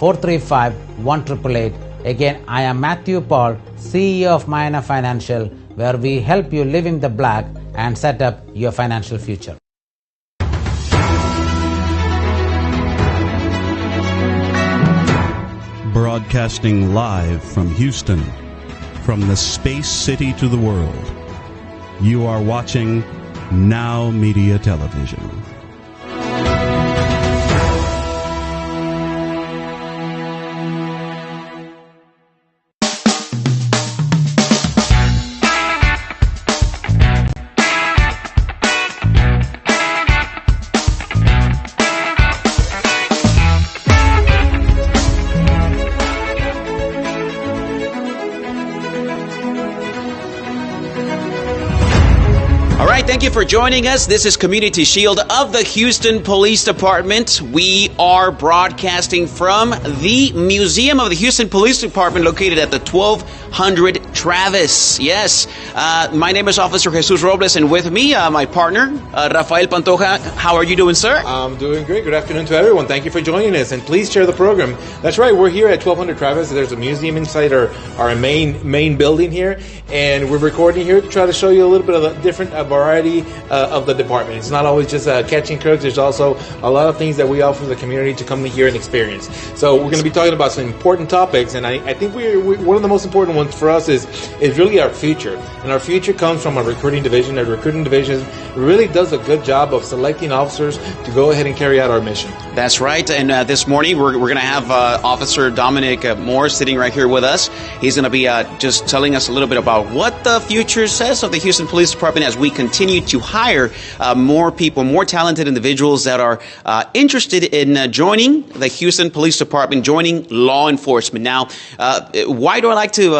435-1888. Again, I am Matthew Paul, CEO of Mayana Financial, where we help you live in the black and set up your financial future. Broadcasting live from Houston, from the space city to the world. You are watching NowMedia Television. Thank you for joining us. This is Community Shield of the Houston Police Department. We are broadcasting from the Museum of the Houston Police Department located at the 1200 Travis. Yes, my name is Officer Jesus Robles, and with me, my partner, Rafael Pantoja. How are you doing, sir? I'm doing great. Good afternoon to everyone. Thank you for joining us, and please share the program. That's right. We're here at 1200 Travis. There's a museum inside our main building here, and we're recording here to try to show you a little bit of a different variety of the department. It's not always just catching crooks. There's also a lot of things that we offer the community to come here and experience. So we're going to be talking about some important topics, and I think one of the most important ones for us is really our future. And our future comes from a recruiting division. Our recruiting division really does a good job of selecting officers to go ahead and carry out our mission. That's right. And this morning we're going to have Officer Dominic Moore sitting right here with us. He's going to be just telling us a little bit about what the future says of the Houston Police Department as we continue to hire more people, more talented individuals that are interested in joining the Houston Police Department, joining law enforcement. Now, why do I like to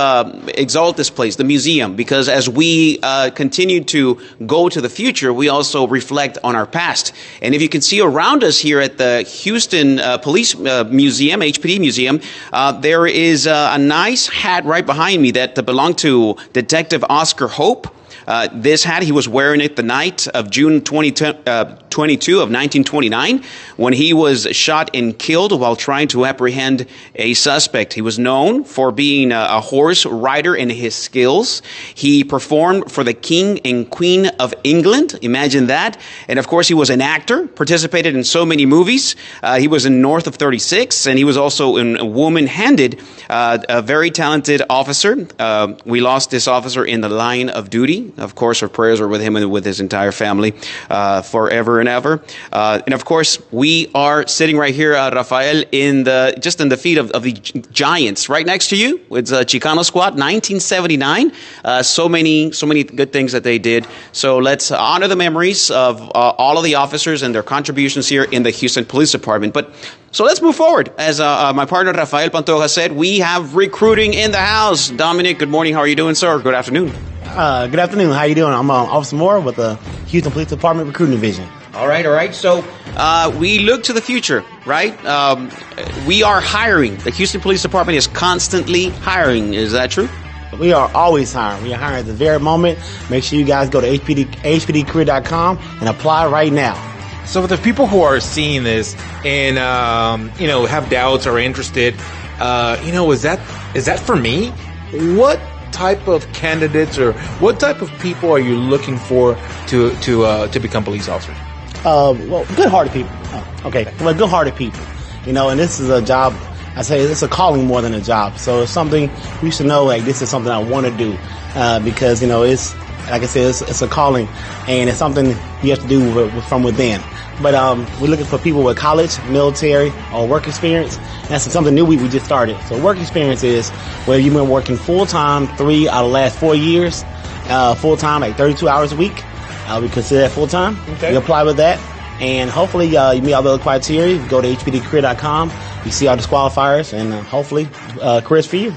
exalt this place, the museum? Because as we continue to go to the future, we also reflect on our past. And if you can see around us here at the Houston Police Museum, HPD Museum, there is a nice hat right behind me that belonged to Detective Oscar Hope. This hat, he was wearing it the night of June 22 of 1929 when he was shot and killed while trying to apprehend a suspect. He was known for being a horse rider in his skills. He performed for the King and Queen of England. Imagine that. And of course, he was an actor, participated in so many movies. He was in North of 36, and he was also in Woman Handed, a very talented officer. We lost this officer in the line of duty. Of course, our prayers are with him and with his entire family forever and ever. And of course, we are sitting right here, Rafael, in the feet of the Giants, right next to you. It's a Chicano squad, 1979. So many good things that they did. So let's honor the memories of all of the officers and their contributions here in the Houston Police Department. So let's move forward. As my partner Rafael Pantoja said, we have recruiting in the house. Dominic, good morning. How are you doing, sir? Good afternoon. Good afternoon. How you doing? I'm Officer Moore with the Houston Police Department Recruiting Division. All right. So we look to the future, right? We are hiring. The Houston Police Department is constantly hiring. Is that true? We are always hiring. We are hiring at the very moment. Make sure you guys go to hpdcareer.com and apply right now. So for the people who are seeing this and have doubts or interested, is that for me? What type of candidates or what type of people are you looking for to become police officers? Well, good-hearted people. Well, good-hearted people. And this is a job. I say it's a calling more than a job. So it's something you should know. Like, this is something I want to do because it's like I said, it's a calling, and it's something you have to do from within. But we're looking for people with college, military, or work experience. That's something new we just started. So work experience is whether you've been working full-time 3 out of the last 4 years, full-time, like 32 hours a week. We consider that full-time. Okay. You apply with that, and hopefully you meet all the other criteria. You go to hpdcareer.com. You see our disqualifiers, and hopefully careers for you.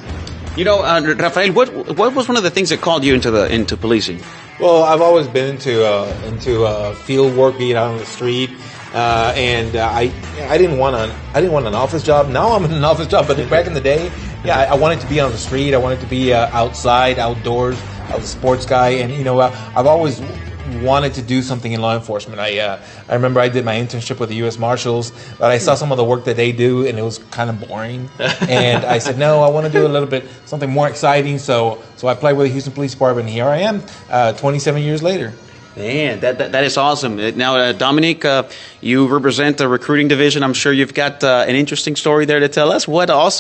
Rafael, what was one of the things that called you into policing? Well, I've always been into field work, being out on the street, and I didn't want an office job. Now I'm in an office job, but back in the day, I wanted to be on the street. I wanted to be outside, outdoors. I was a sports guy, and I've always wanted to do something in law enforcement. I remember I did my internship with the U.S. Marshals, but I saw some of the work that they do, and it was kind of boring. And I said, no, I want to do a little bit something more exciting. So I applied with the Houston Police Department, and here I am, 27 years later. Man, that is awesome. Now, Dominic, you represent the recruiting division. I'm sure you've got an interesting story there to tell us. What else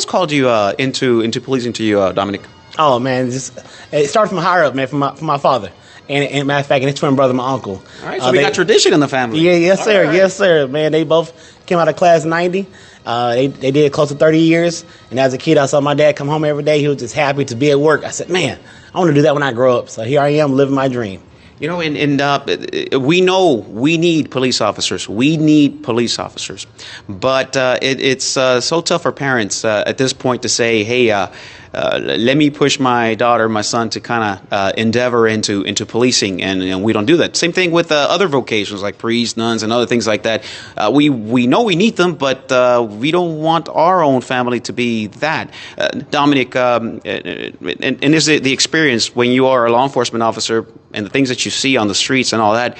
called you into policing to you, Dominic? Oh man, it started from higher up, man, from my father, and matter of fact, and his twin brother, my uncle. All right, so we got tradition in the family. Yeah, yes sir, right. Yes sir, man. They both came out of class 90. They did close to 30 years, and as a kid, I saw my dad come home every day. He was just happy to be at work. I said, man, I want to do that when I grow up. So here I am, living my dream. You know, and we know we need police officers. We need police officers. But it's so tough for parents at this point to say, hey, let me push my daughter, my son to kind of endeavor into policing, and we don't do that. Same thing with other vocations like priests, nuns, and other things like that. We know we need them, but we don't want our own family to be that. Dominic, and is it the experience when you are a law enforcement officer and the things that you see on the streets and all that,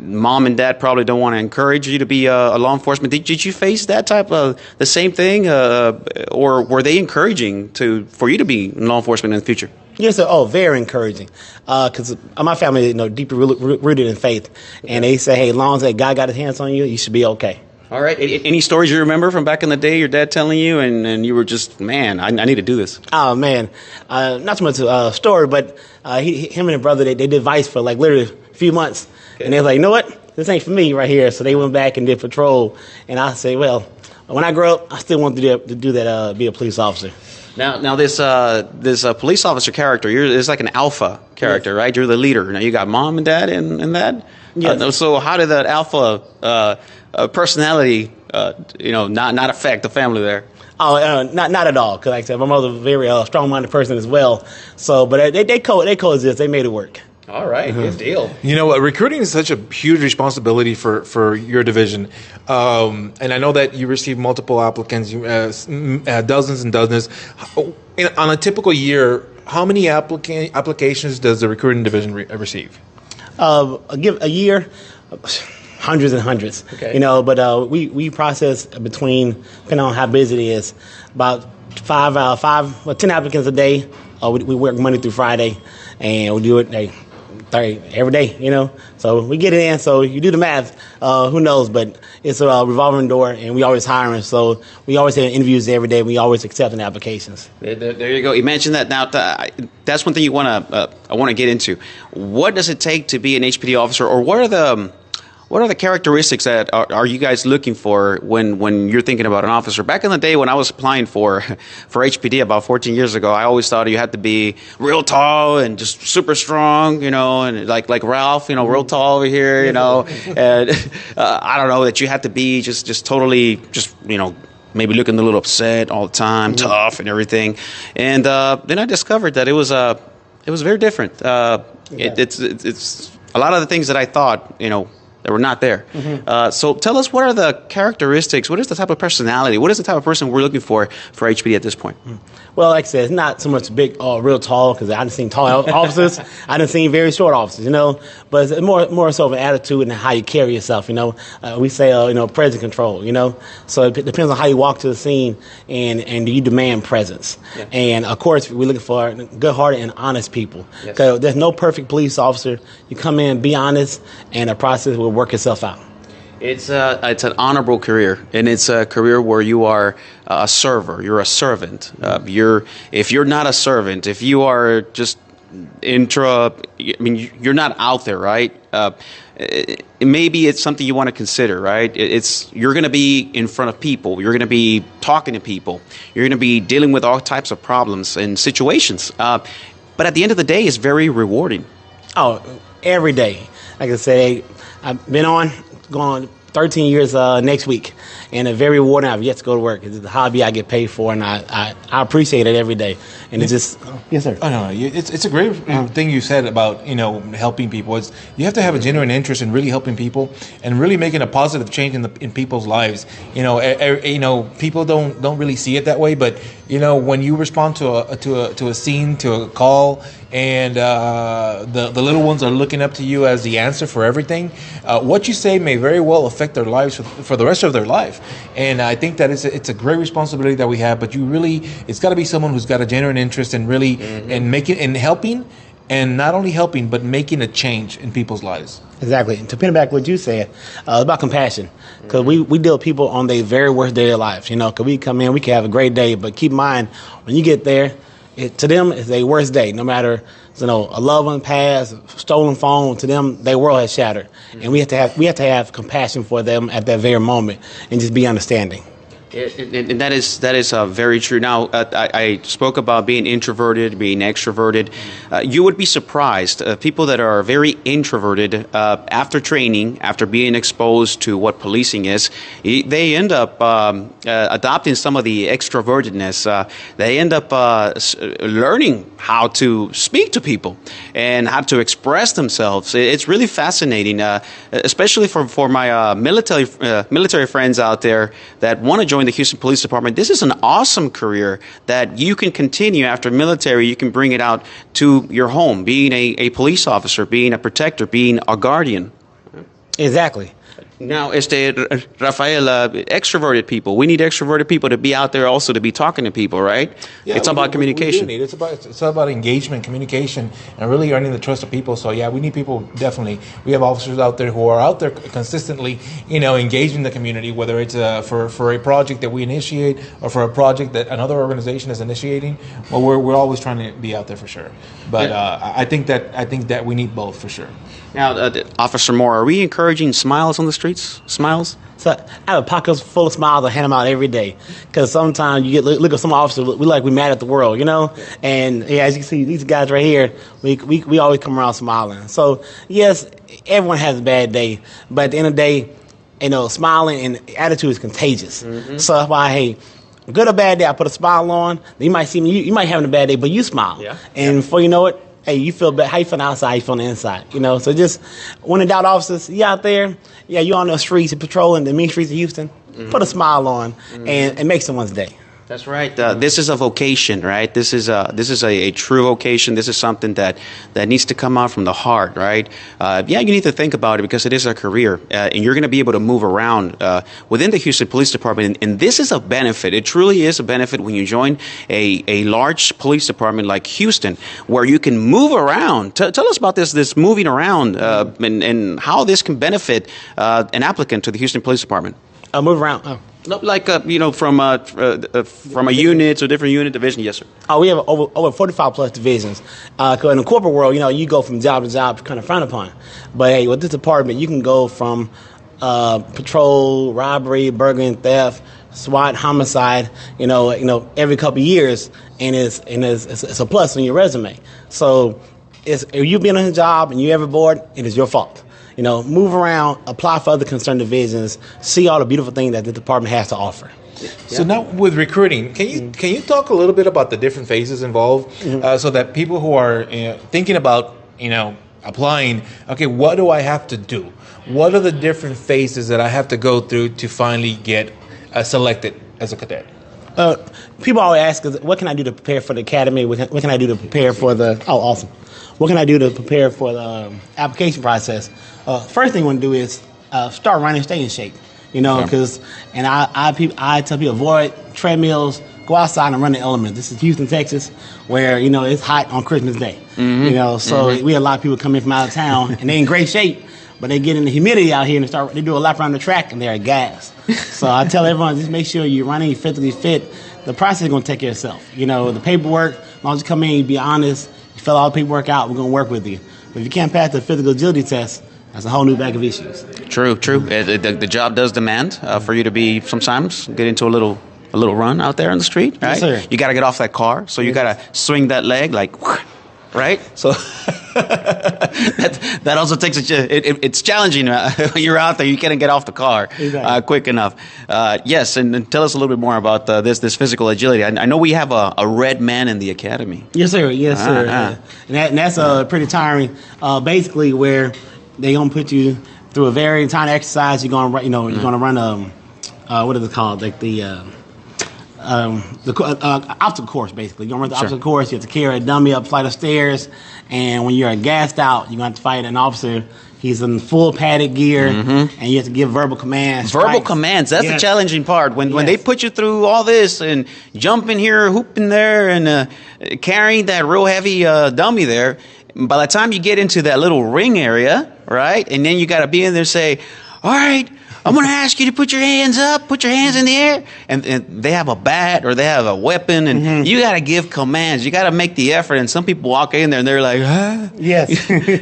mom and dad probably don't want to encourage you to be a law enforcement. Did you face that type of the same thing, or were they encouraging for you to be in law enforcement in the future? Yes, sir. Oh, very encouraging. Because my family, deeply rooted in faith, and they say, hey, as long as that God got his hands on you, you should be okay. All right. Any stories you remember from back in the day, your dad telling you, and you were just, man, I need to do this? Oh, man. Not so much a story, but him and his brother, they did vice for like literally a few months. Okay. And they was like, you know what? This ain't for me right here. So they went back and did patrol. And I say, well, when I grow up, I still want to do that, be a police officer. Now this police officer character, it's like an alpha character, yes. Right? You're the leader. Now you got mom and dad in that. Yes. So how did that alpha personality, not affect the family there? Oh, not at all. Because like I said, my mother's a very strong-minded person as well. So, but they coexist. They made it work. All right, Good deal. You know what? Recruiting is such a huge responsibility for your division. And I know that you receive multiple applicants, dozens and dozens. On a typical year, how many applications does the recruiting division receive? A year, hundreds and hundreds. Okay. But we process between, depending on how busy it is, about 10 applicants a day. We work Monday through Friday, and we do it every day, So we get it in, so you do the math, who knows, but it's a revolving door, and we always hiring, so we always have interviews every day, and we always accepting applications. There you go. You mentioned that. Now, that's one thing I want to get into. What does it take to be an HPD officer, or what are the characteristics that are you guys looking for when you're thinking about an officer? Back in the day when I was applying for HPD about 14 years ago, I always thought you had to be real tall and just super strong, and like Ralph, real tall over here, and I don't know, that you had to be just totally maybe looking a little upset all the time, tough and everything. And then I discovered that it was very different. It's a lot of the things that I thought, that were not there. Mm-hmm. So tell us, what are the characteristics? What is the type of personality? What is the type of person we're looking for HPD at this point? Well, like I said, it's not so much big, real tall, because I done seen tall officers. I done seen very short officers, But it's more so of an attitude and how you carry yourself, We say, presence control, So it depends on how you walk to the scene and do you demand presence. Yeah. And, of course, we're looking for good-hearted and honest people. Because yes. There's no perfect police officer. You come in, be honest, and the process will work itself out. It's an honorable career, and it's a career where you are a server. You're a servant. If you're not a servant, if you are just you're not out there, right? Maybe it's something you want to consider, right? You're going to be in front of people. You're going to be talking to people. You're going to be dealing with all types of problems and situations. But at the end of the day, it's very rewarding. Oh, every day. Like I said, I've been going 13 years next week, and it's very rewarding. I've yet to go to work. It's a hobby I get paid for, and I appreciate it every day. And it's just yes, sir. Oh no, it's a great thing you said about helping people. You have to have a genuine interest in really helping people and really making a positive change in people's lives. People don't really see it that way, but You know, when you respond to a scene, to a call, and the little ones are looking up to you as the answer for everything, what you say may very well affect their lives for the rest of their life. And I think that it's a great responsibility that we have. But it's got to be someone who's got a genuine interest in really in making and helping. And not only helping, but making a change in people's lives. Exactly. And to piggyback what you said, it's about compassion. Because we deal with people on their very worst day of their lives. You know, because we come in, we can have a great day, but keep in mind, when you get there, to them, it's their worst day. No matter, a loved one passed, stolen phone, to them, their world has shattered. And we have to have compassion for them at that very moment and just be understanding. And that is very true. Now, I spoke about being introverted, being extroverted. You would be surprised. People that are very introverted, after training, after being exposed to what policing is, they end up adopting some of the extrovertedness. They end up learning how to speak to people and how to express themselves. It's really fascinating, especially for my military friends out there that want to join the Houston Police Department. This is an awesome career that you can continue after military. You can bring it out to your home, being a police officer, being a protector, being a guardian. Exactly. Now, Rafael, extroverted people. We need extroverted people to be out there also to be talking to people, right? Yeah, it's about communication. We do need. It's about engagement, communication, and really earning the trust of people. So, yeah, we need people, definitely. We have officers out there who are out there consistently, engaging the community, whether it's for a project that we initiate or for a project that another organization is initiating. Well, we're always trying to be out there for sure. But I think that we need both for sure. Now, Officer Moore, are we encouraging smiles on the streets? Smiles? So I have a pocket full of smiles. I hand them out every day. Because sometimes you look at some officers, we mad at the world, And as you can see, these guys right here, we always come around smiling. So yes, everyone has a bad day, but at the end of the day, smiling and attitude is contagious. Mm-hmm. So that's why, hey, good or bad day, I put a smile on. You might see me, you might have a bad day, but you smile. Yeah. And before you know it, hey, you feel better. How you feel outside, you feel on the inside. So just when in doubt, officers, you out there, you on the streets, you're patrolling the mean streets of Houston, put a smile on and make someone's day. That's right. This is a vocation, right? This is a true vocation. This is something that needs to come out from the heart, right? You need to think about it because it is a career, and you're going to be able to move around within the Houston Police Department. And this is a benefit. It truly is a benefit when you join a large police department like Houston, where you can move around. Tell us about this moving around and how this can benefit an applicant to the Houston Police Department. Move around. Oh. No, like from a unit to a different unit division. Yes, sir. Oh, we have over 45 plus divisions. In the corporate world, you go from job to job, kind of frowned upon. But hey, with this department, you can go from patrol, robbery, burglary, and theft, SWAT, homicide. Every couple of years, and it's a plus on your resume. So, if you've been on a job and you ever bored, it is your fault. Move around, apply for other concerned divisions, see all the beautiful things that the department has to offer. Yeah. So now with recruiting, can you talk a little bit about the different phases involved, so that people who are thinking about applying, okay, what do I have to do? What are the different phases that I have to go through to finally get selected as a cadet? People always ask us, what can I do to prepare for the academy? What can I do to prepare for the? Oh, awesome. What can I do to prepare for the application process? First thing you want to do is start running, stay in shape. Because I tell people avoid treadmills, go outside and run the elements. This is Houston, Texas, where it's hot on Christmas Day. So we have a lot of people come in from out of town and they're in great shape, but they get in the humidity out here and they do a lap around the track and they're at gas. So I tell everyone, just make sure you're running, you're physically fit. The process is going to take care of itself. The paperwork, as long as you come in, you be honest, you fill all the paperwork out, we're going to work with you. But if you can't pass the physical agility test, that's a whole new bag of issues. True. The job does demand for you to be sometimes get into a little run out there on the street, right? Yes, sir. You got to get off that car, so you got to swing that leg like, right? So that also takes it's challenging when you're out there. You can't get off the car quick enough. Yes, and tell us a little bit more about this physical agility. I know we have a red man in the academy. Yes, sir. Yes, sir. And that's pretty tiring. Basically, where they're gonna put you through a very tiny exercise. You're gonna run. You're gonna run what is it called? Like the obstacle course, basically. You're going to run the obstacle course. You have to carry a dummy up a flight of stairs. And when you're gassed out, you're going to have to fight an officer. He's in full padded gear, and you have to give verbal commands. Verbal commands, that's the challenging part. When they put you through all this and jumping here, hooping there, and carrying that real heavy dummy there, by the time you get into that little ring area, right, and then you got to be in there and say, all right, I'm going to ask you to put your hands up, put your hands in the air. And they have a bat or they have a weapon, and you got to give commands. You got to make the effort. And some people walk in there and they're like, huh? Yes.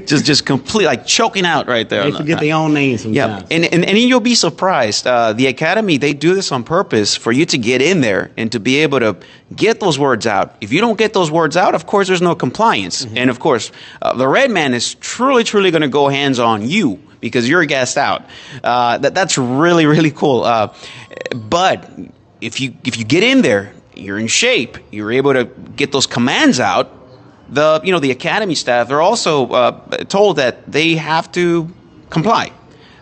just complete, like choking out right there. They forget their own names sometimes. Yeah. And you'll be surprised. The Academy, they do this on purpose for you to get in there and to be able to get those words out. If you don't get those words out, of course, there's no compliance. And of course, the red man is truly going to go hands on you, because you're gassed out. That's really, really cool. But if you get in there, you're in shape, you're able to get those commands out. The Academy staff, they're also told that they have to comply.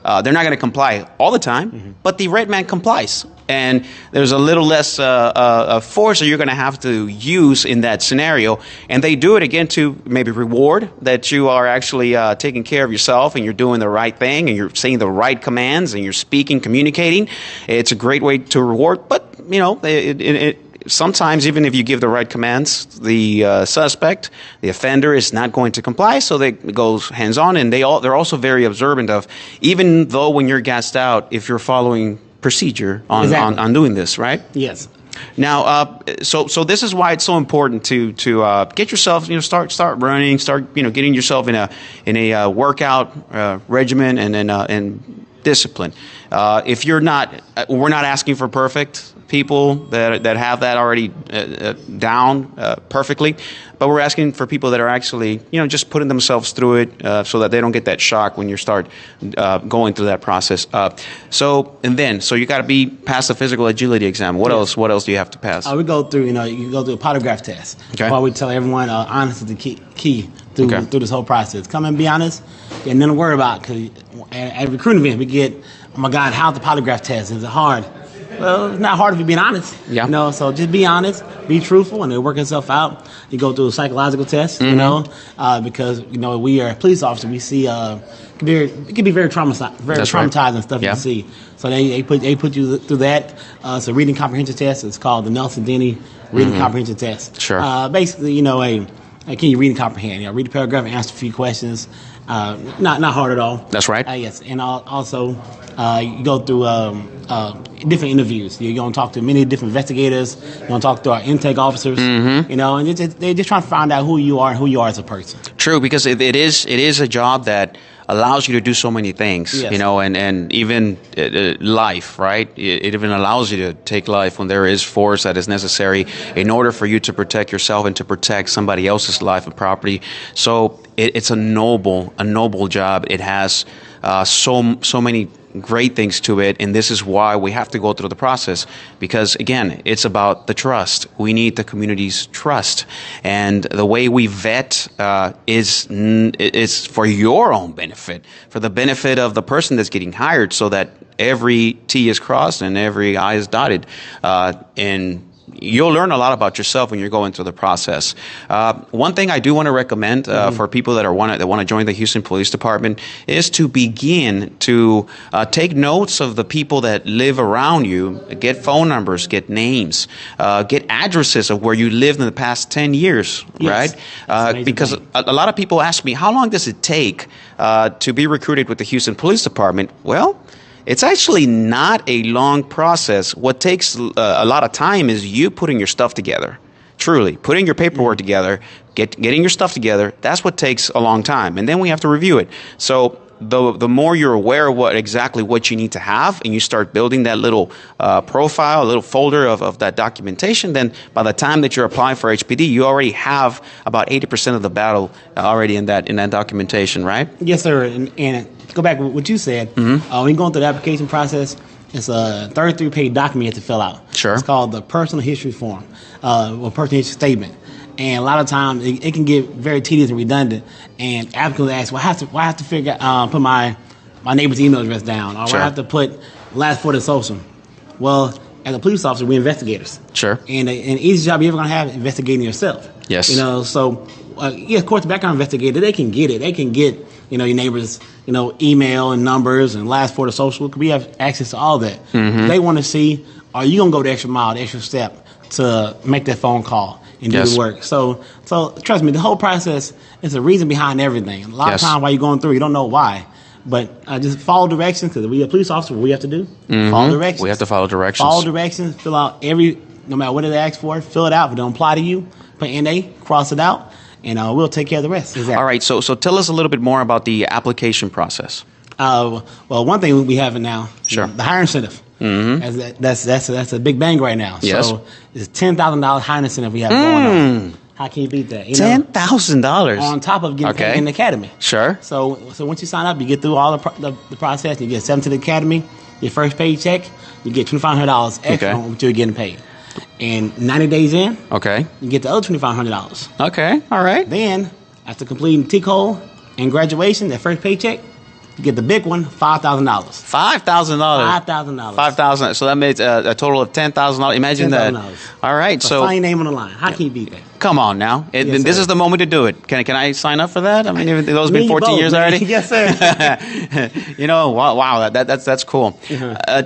They're not going to comply all the time, but the red man complies. And there's a little less force that you're going to have to use in that scenario. And they do it, again, to maybe reward that you are actually taking care of yourself and you're doing the right thing and you're saying the right commands and you're speaking, communicating. It's a great way to reward. But, sometimes even if you give the right commands, the suspect, the offender, is not going to comply. So they goes hands-on. And they're also very observant of, even though when you're gassed out, if you're following procedure on doing this, right? Yes. Now, so this is why it's so important to get yourself, start running, start getting yourself in a workout regimen and discipline. If you're not, we're not asking for perfect people that have that already down perfectly, but we're asking for people that are actually just putting themselves through it so that they don't get that shock when you start going through that process. So you got to be past the physical agility exam. What else do you have to pass? We go through you go through a polygraph test. Okay. While we tell everyone honesty is the key through this whole process. Come and be honest, and nothing to worry about. Because at recruiting event we get, oh my God, how's the polygraph test? Is it hard? Well, it's not hard if you're being honest. Yeah. So just be honest, be truthful, and it'll work itself out. You go through a psychological test, because we are police officers. We see it can be very traumatizing stuff you see. So they put you through that. It's a reading comprehension test. It's called the Nelson-Denny reading comprehension test. Sure. Basically, can you read and comprehend? Read the paragraph and answer a few questions. Not hard at all. That's right. Yes, and also you go through different interviews. You're going to talk to many different investigators. You're going to talk to our intake officers. And they're just trying to find out who you are and who you are as a person. True, because it is a job that allows you to do so many things, and even life, right? It even allows you to take life when there is force that is necessary in order for you to protect yourself and to protect somebody else's life and property. So it's a noble job. It has so many great things to it, and this is why we have to go through the process, because again, it's about the trust. We need the community's trust, and the way we vet is for your own benefit, for the benefit of the person that's getting hired, so that every T is crossed and every I is dotted, and you'll learn a lot about yourself when you're going through the process. One thing I do want to recommend for people that want to join the Houston Police Department is to begin to take notes of the people that live around you, get phone numbers, get names, get addresses of where you lived in the past 10 years, right? Because a lot of people ask me, how long does it take to be recruited with the Houston Police Department? Well, it's actually not a long process. What takes a lot of time is you putting your stuff together. Truly, putting your paperwork together, getting your stuff together, that's what takes a long time. And then we have to review it. So the more you're aware of what you need to have, and you start building that little profile, a little folder of that documentation, then by the time that you're applying for HPD, you already have about 80% of the battle already in that documentation, right? Yes, sir. And to go back to what you said, when you go through the application process, it's a 33-page document you have to fill out. Sure. It's called the personal history form, or personal history statement. And a lot of times it can get very tedious and redundant. And applicants ask, well, I have to figure put my neighbor's email address down, or I have to put last four of the social. Well, as a police officer, we're investigators. Sure. And an easy job you're ever going to have is investigating yourself. Yes. You know, so, of course, the background investigator, they can get it. They can get, you know, your neighbor's, you know, email and numbers and last four to social. We have access to all that. Mm-hmm. They want to see, are you going to go the extra mile, the extra step to make that phone call and do the work? So trust me, the whole process is a reason behind everything. A lot of times while you're going through, you don't know why. But just follow directions, because we are police officers, what we have to do, follow directions. We have to follow directions. Follow directions, fill out no matter what they ask for, fill it out. If it don't apply to you, put NA, cross it out, and we'll take care of the rest. Exactly. All right, so tell us a little bit more about the application process. Well, one thing we have now, Sure. The hiring incentive. Mm-hmm. That's a big bang right now. Yes. So it's $10,000 hiring incentive we have going on. How can you beat that? You know, $10,000 on top of getting paid in the academy. Sure. So once you sign up, you get through all the process. You get sent to the academy. Your first paycheck, you get $2,500 extra on what you're getting paid. And 90 days in, you get the other $2,500. Okay. All right. Then after completing T-Code and graduation, that first paycheck, you get the big one, $5,000. $5,000. $5,000. $5,000. So that makes a total of $10,000. Imagine that. All right. So sign your name on the line. How can you beat that? Come on now. This is the moment to do it. Can I sign up for that? I mean, even though it's been 14 years already. Yes, sir. You know, wow. That's cool.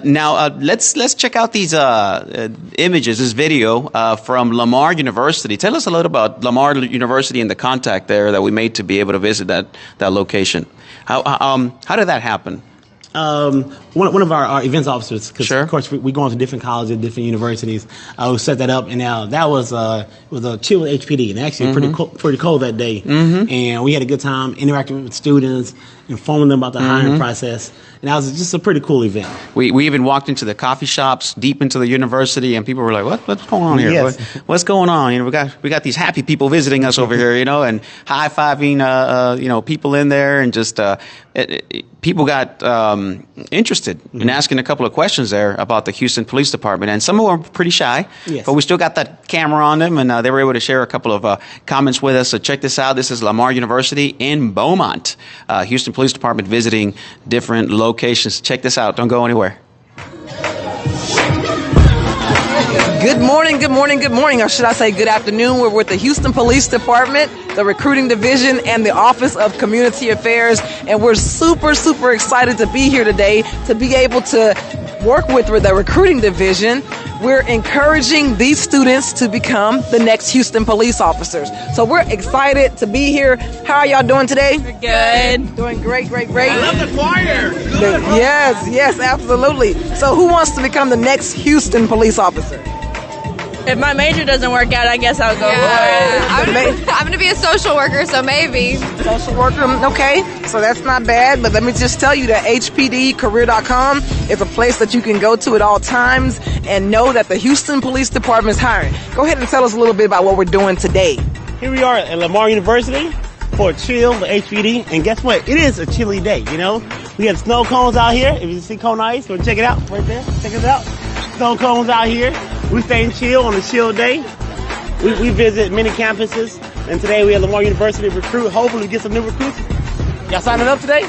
Now let's check out these images, this video from Lamar University. Tell us a little about Lamar University and the contact there that we made to be able to visit that location. How did that happen? One of our events officers, because Sure. of course we go into different colleges, different universities. We set that up, and now that was it was a chill with HPD, and actually pretty cold that day. And we had a good time interacting with students, informing them about the hiring process, and that was just a pretty cool event. We even walked into the coffee shops deep into the university, and people were like, "What's going on here? Yes. What's going on?" You know, we got these happy people visiting us over here, you know, and high fiving, you know, people in there, and just people got interested in asking a couple of questions there about the Houston Police Department, and some of them were pretty shy, but we still got that camera on them, and they were able to share a couple of comments with us. So check this out. This is Lamar University in Beaumont. Houston Police Department visiting different locations. Check this out. Don't go anywhere. Good morning, good morning, good morning, or should I say good afternoon. We're with the Houston Police Department, the Recruiting Division, and the Office of Community Affairs, and we're super, super excited to be here today to be able to work with the Recruiting Division. We're encouraging these students to become the next Houston police officers. So we're excited to be here. How are y'all doing today? We're good. Doing great, great, great. I love the choir. Yes, absolutely. So who wants to become the next Houston police officer? If my major doesn't work out, I guess I'll go for it. I'm going to be a social worker, so maybe. Social worker, okay. So that's not bad, but let me just tell you that HPDcareer.com is a place that you can go to at all times and know that the Houston Police Department is hiring. Go ahead and tell us a little bit about what we're doing today. Here we are at Lamar University for a chill with HPD, and guess what? It is a chilly day, you know? We have snow cones out here. If you see cone ice, go check it out right there. Check it out. Snow cones out here. We stay chill on a chill day. We visit many campuses, and today we at Lamar University recruit. Hopefully we get some new recruits. Y'all signing up today?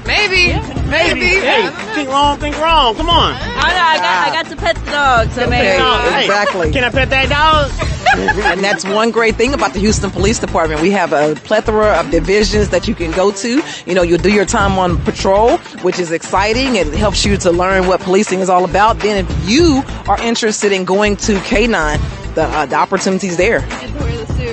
Maybe. Hey, think long, think wrong. Come on. I got to pet the dog, so maybe. Hey, Exactly. Can I pet that dog? And that's one great thing about the Houston Police Department. We have a plethora of divisions that you can go to. You know, you'll do your time on patrol, which is exciting. It helps you to learn what policing is all about. Then if you are interested in going to K-9, the opportunity's there.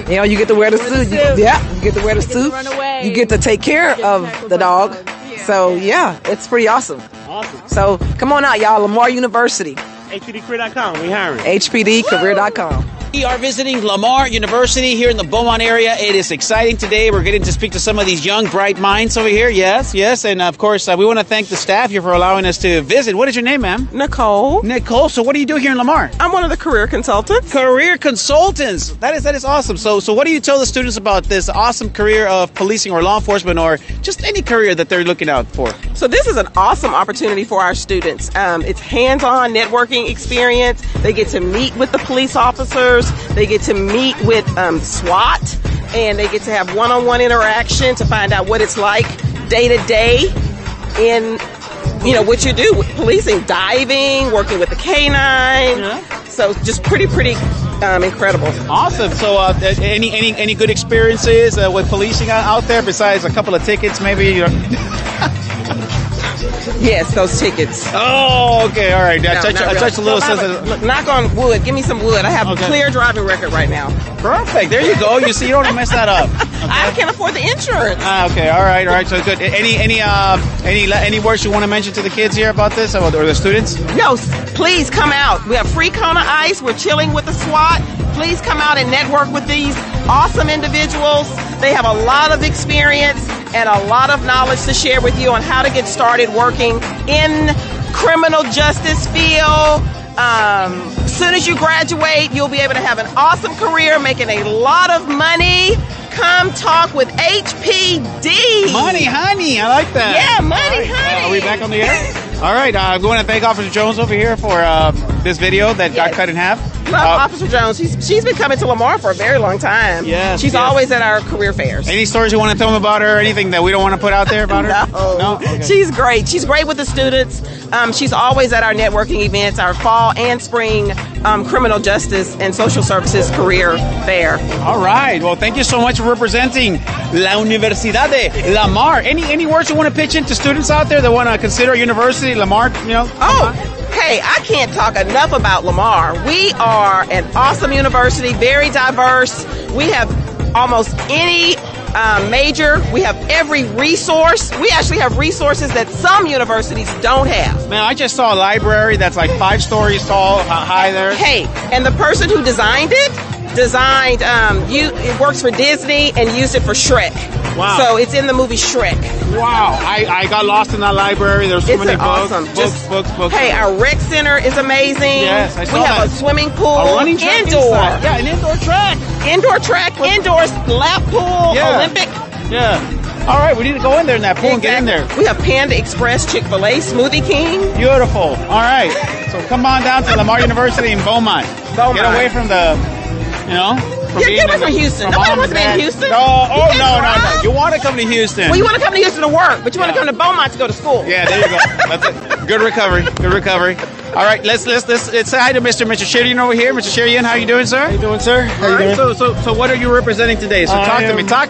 You know, you get to wear the suit. You get to wear the suit. run away. You get to take care of the dog. So, yeah, it's pretty awesome. So, come on out, y'all. Lamar University. HPDcareer.com. We hiring. HPDcareer.com. We are visiting Lamar University here in the Beaumont area. It is exciting today. We're getting to speak to some of these young, bright minds over here. Yes. And, of course, we want to thank the staff here for allowing us to visit. What is your name, ma'am? Nicole. Nicole. So what do you do here in Lamar? I'm one of the career consultants. Career consultants. That is awesome. So what do you tell the students about this awesome career of policing or law enforcement or just any career that they're looking out for? So this is an awesome opportunity for our students. It's hands-on networking experience. They get to meet with the police officers. They get to meet with SWAT, and they get to have one-on-one interaction to find out what it's like day to day in what you do with policing, diving, working with the canine. Yeah. So just pretty incredible. Awesome. So any good experiences with policing out there besides a couple of tickets, maybe? Yes, those tickets. Oh, okay, all right. I touched a little. Look, knock on wood. Give me some wood. I have a clear driving record right now. Perfect. There you go. You see, you don't want to mess that up. Okay. I can't afford the insurance. Okay. All right. So good. Any words you want to mention to the kids here about this or the students? No, please come out. We have free Kona Ice. We're chilling with the SWAT. Please come out and network with these awesome individuals. They have a lot of experience and a lot of knowledge to share with you on how to get started working in criminal justice field. As soon as you graduate, you'll be able to have an awesome career, making a lot of money. Come talk with HPD. Money, honey. I like that. Yeah, money, honey. Are we back on the air? All right. I'm going to thank Officer Jones over here for this video that got cut in half. Love Officer Jones. She's been coming to Lamar for a very long time. Yes, she's always at our career fairs. Any stories you want to tell them about her? Anything that we don't want to put out there about her? No. Okay. She's great. She's great with the students. She's always at our networking events, our fall and spring criminal justice and social services career fair. All right. Well, thank you so much for representing La Universidad de Lamar. Any words you want to pitch into students out there that want to consider university, Lamar? Hey, I can't talk enough about Lamar. We are an awesome university, very diverse. We have almost any major. We have every resource. We actually have resources that some universities don't have. Man, I just saw a library that's like 5 stories tall, high there. Hey, and the person who designed it, it works for Disney and used it for Shrek. Wow. So it's in the movie Shrek. Wow. I got lost in that library. There's so many books. Awesome. Books. Hey, our rec center is amazing. Yes, I saw We have a swimming pool. A running track indoor. Inside. Yeah, an indoor track. Indoor lap pool, Olympic. Yeah. All right, we need to go in there in that pool and get in there. We have Panda Express, Chick-fil-A, Smoothie King. Beautiful. All right. So come on down to Lamar University in Beaumont. Get away from the, Get away from Houston. Nobody wants to be in Houston. No. You want to come to Houston. Well, you want to come to Houston to work, but you want to come to Beaumont to go to school. Yeah, there you go. That's it. Good recovery. All right, let's say hi to Mr. Sherian over here. Mr. Sherian, how you doing, sir? How you doing, sir? How you doing? So what are you representing today? So talk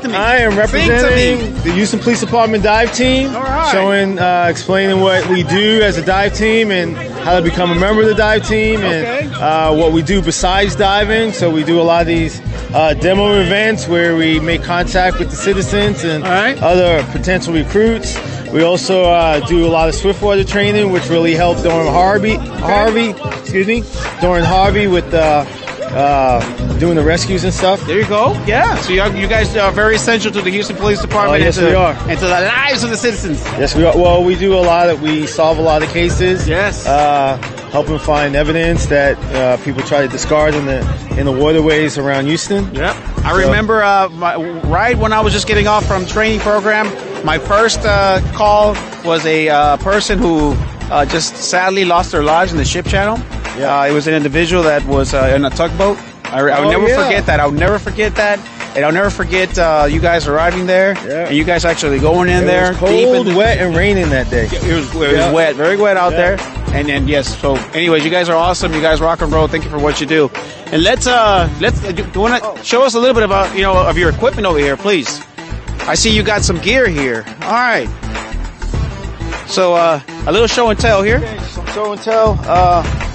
to me. I am representing the Houston Police Department dive team. All right. Showing, explaining what we do as a dive team and how to become a member of the dive team and what we do besides diving. So we do a lot of these demo events where we make contact with the citizens and other potential recruits. We also do a lot of swiftwater training, which really helped during Harvey with doing the rescues and stuff. There you go. Yeah. So you guys are very essential to the Houston Police Department. Yes, we are. And to the lives of the citizens. Yes, we are. Well, we solve a lot of cases. Yes. Helping find evidence that people try to discard in the waterways around Houston. Yep. I remember right when I was just getting off from training program, my first call was a person who just sadly lost their lives in the ship channel. Yeah. It was an individual that was in a tugboat. I'll never forget that. I'll never forget that. And I'll never forget you guys arriving there. Yeah. And you guys actually going in there. It was cold, wet, and raining that day. It was wet. Very wet out there. And yes, so anyways, you guys are awesome. You guys rock and roll. Thank you for what you do. And let's do you want to show us a little bit about, of your equipment over here, please? I see you got some gear here. All right. So a little show and tell here. Okay, some show and tell.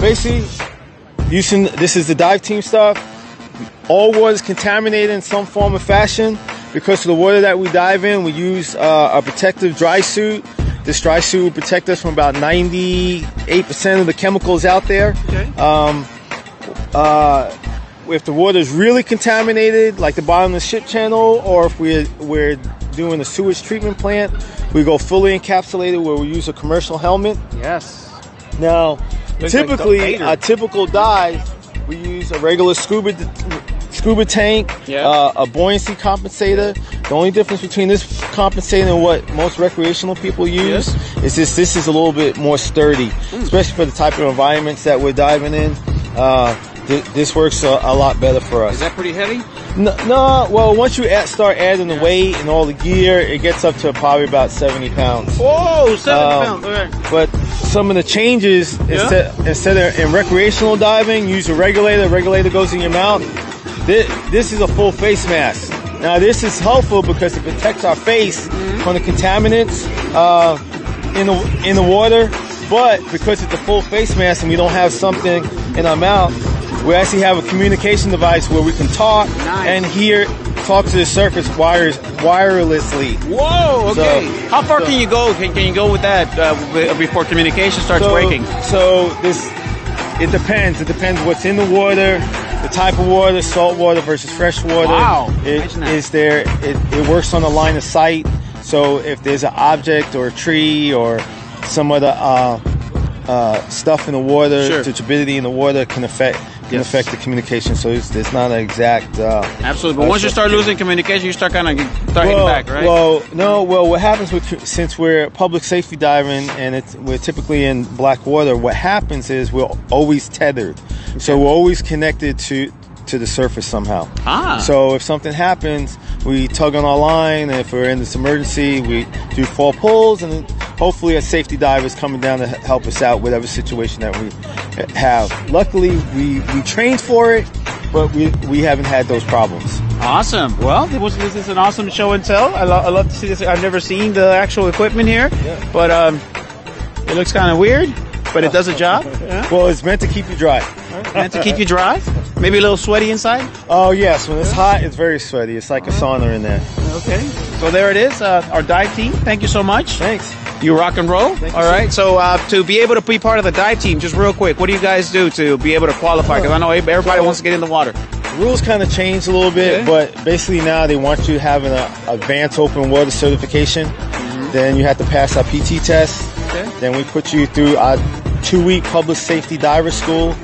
Basically, this is the dive team stuff. All water is contaminated in some form or fashion. Because of the water that we dive in, we use a protective dry suit. This dry suit will protect us from about 98% of the chemicals out there. Okay. If the water is really contaminated, like the bottom of the ship channel, or if we're doing a sewage treatment plant, we go fully encapsulated where we use a commercial helmet. Yes. Now, typically, a typical dive, we use a regular scuba tank, a buoyancy compensator. The only difference between this compensator and what most recreational people use is this is a little bit more sturdy, especially for the type of environments that we're diving in. this works a lot better for us. Is that pretty heavy? No, well, once you start adding the weight and all the gear, it gets up to probably about 70 pounds. Whoa, 70 pounds. Okay. But some of the changes, instead of in recreational diving, use a regulator. The regulator goes in your mouth. This is a full face mask. Now, this is helpful because it protects our face from the contaminants in the water. But because it's a full face mask and we don't have something in our mouth, we actually have a communication device where we can talk and talk to the surface wirelessly. Whoa, okay. So, how far can you go? Can you go with that before communication starts breaking? So it depends. It depends what's in the water, the type of water, salt water versus fresh water. Wow. It works on the line of sight. So if there's an object or a tree or some other stuff in the water, the turbidity in the water can affect the communication. So it's not an exact. Absolutely, but once you start losing communication, you start kind of hitting back, right? Well, what happens since we're public safety diving and we're typically in black water, what happens is we're always tethered, so we're always connected to the surface somehow. So if something happens, we tug on our line, and if we're in this emergency, we do 4 pulls, and then hopefully a safety diver is coming down to help us out, whatever situation that we have. Luckily, we trained for it, but we haven't had those problems. Awesome. Well, this is an awesome show and tell. I love to see this. I've never seen the actual equipment here, but it looks kind of weird, but it does a job. Well, it's meant to keep you dry. Meant to keep you dry? Maybe a little sweaty inside? Oh, yes. When it's hot, it's very sweaty. It's like a sauna in there. Okay. So there it is, our dive team. Thank you so much. Thanks. You rock and roll. All right. So to be able to be part of the dive team, just real quick, what do you guys do to be able to qualify? Because I know everybody wants to get in the water. The rules kind of changed a little bit, but basically now they want you having an advanced open water certification. Then you have to pass our PT test. Then we put you through our 2-week public safety diver school.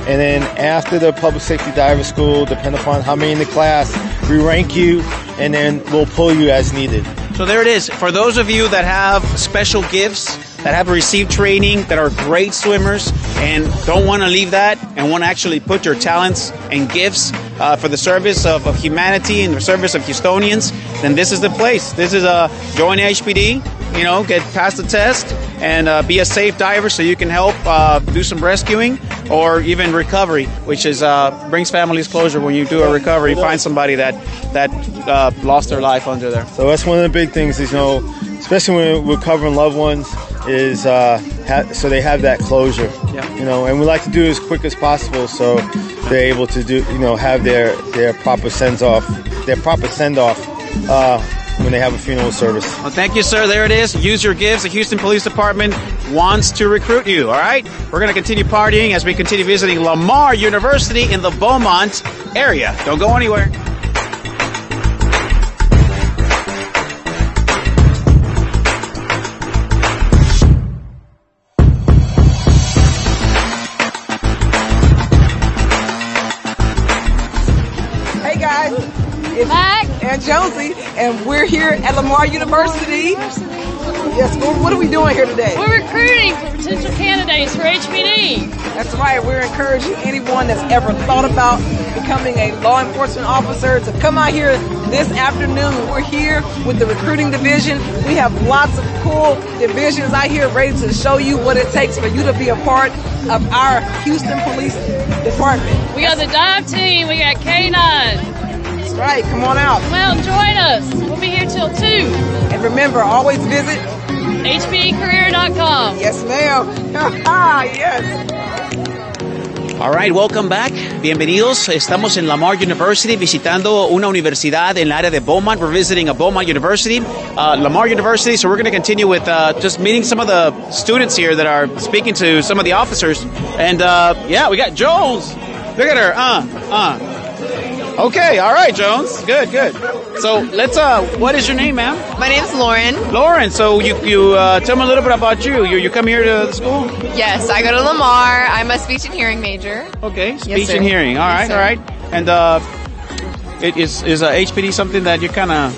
And then after the public safety diver school, depending upon how many in the class, we rank you, and then we'll pull you as needed. So there it is. For those of you that have special gifts, that have received training, that are great swimmers, and don't want to leave that, and want to actually put your talents and gifts for the service of humanity and the service of Houstonians, then this is the place. This is join HPD, get past the test, and be a safe diver so you can help do some rescuing or even recovery, which is brings families closure. When you do a recovery, you find somebody that lost their life under there. So that's one of the big things is, especially when we're covering loved ones, is so they have that closure. And we like to do it as quick as possible so they're able to do, have their proper send-off when they have a funeral service. Well, thank you, sir. There it is. Use your gifts. The Houston Police Department wants to recruit you, all right? We're going to continue partying as we continue visiting Lamar University in the Beaumont area. Don't go anywhere. Hey, guys. It's Mac and Josie, and we're here at Lamar University. Yes, what are we doing here today? We're recruiting for potential candidates for HPD. That's right. We're encouraging anyone that's ever thought about becoming a law enforcement officer to come out here this afternoon. We're here with the recruiting division. We have lots of cool divisions out here ready to show you what it takes for you to be a part of our Houston Police Department. We got the dive team. We got K9. Right, come on out. Well, join us. We'll be here till 2. And remember, always visit HPDcareer.com. Yes, ma'am. Yes. All right, welcome back. Bienvenidos. Estamos en Lamar University visitando una universidad en el área de Beaumont. We're visiting a Beaumont University, Lamar University. So we're going to continue with just meeting some of the students here that are speaking to some of the officers. And we got Jones. Look at her. Okay, all right, Jones. Good. So let's, what is your name, ma'am? My name's Lauren. Lauren, so you tell me a little bit about you. You come here to the school? Yes, I go to Lamar. I'm a speech and hearing major. Okay, speech and hearing. All right. And is HPD something that you're kind of